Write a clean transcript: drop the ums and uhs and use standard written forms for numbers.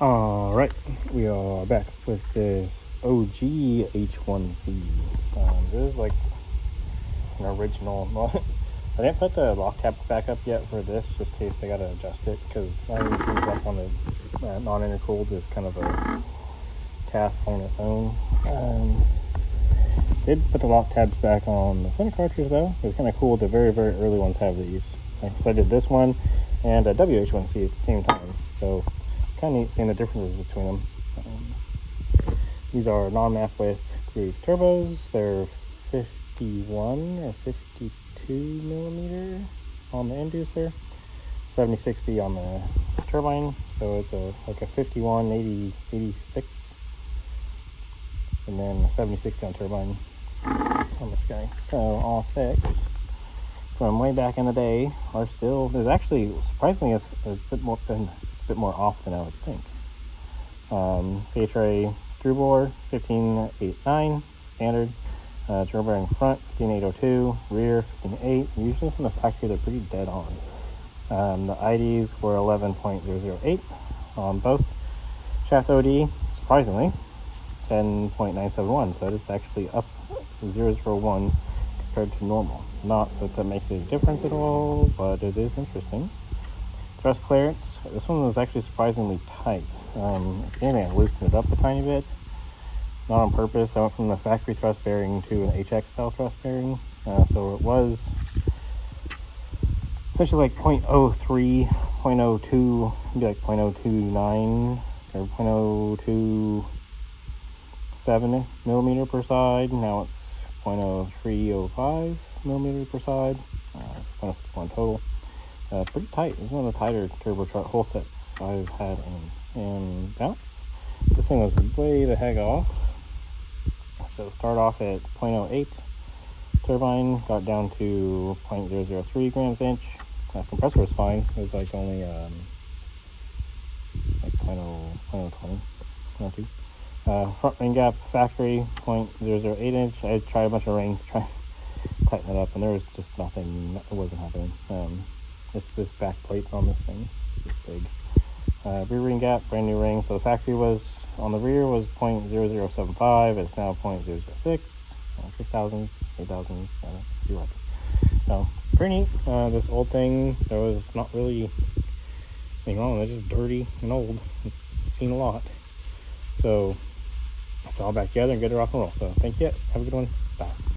Alright, we are back with this OG h1c. This is like an original. I didn't put the lock tab back up yet for this, just in case they gotta adjust it, because running these things up on the non-intercooled is kind of a task on its own. Did put the lock tabs back on the center cartridge though. It was kind of cool. The very early ones have these, because I did this one and a WH1C at the same time, so kind of neat seeing the differences between them. These are non-map width groove turbos. They're 51 or 52 millimeter on the inducer, 70-60 on the turbine, so it's like a 51 86, and then 70-60 on turbine on this guy. So all six from way back in the day are still, there's actually surprisingly a bit more off than I would think. CHRA through bore 1589 standard, turbo bearing front 15802, rear 158. Usually from the factory they're pretty dead on. The IDs were 11.008 on both. Shaft OD surprisingly 10.971, so it's actually up 001 compared to normal. Not that makes a difference at all, but it is interesting. Thrust clearance, this one was actually surprisingly tight. If anything, I loosened it up a tiny bit, not on purpose. I went from the factory thrust bearing to an HX style thrust bearing, so it was essentially like 0.03, 0.02, maybe like 0.029 or 0.027 millimeter per side. Now it's 0.0305 millimeter per side. 0.61 total. Pretty tight. It's one of the tighter turbocharger whole sets I've had in. And bounce, this thing was way the heck off. So start off at 0.08 turbine, got down to 0.003 grams inch. Compressor was fine. It was like only like 0.020, 0.02. Front ring gap factory 0.008 inch. I tried a bunch of rings to try and tighten it up, and there was just nothing. It wasn't happening. It's this back plate on this thing. It's big. Rear ring gap, brand new ring. So the factory was on the rear was 0.0075. It's now 0.006. 6,000s, 8,000s. You like it. So pretty neat. This old thing, there was not really anything wrong. It's just dirty and old. It's seen a lot. So it's all back together and good to rock and roll. So thank you. Have a good one. Bye.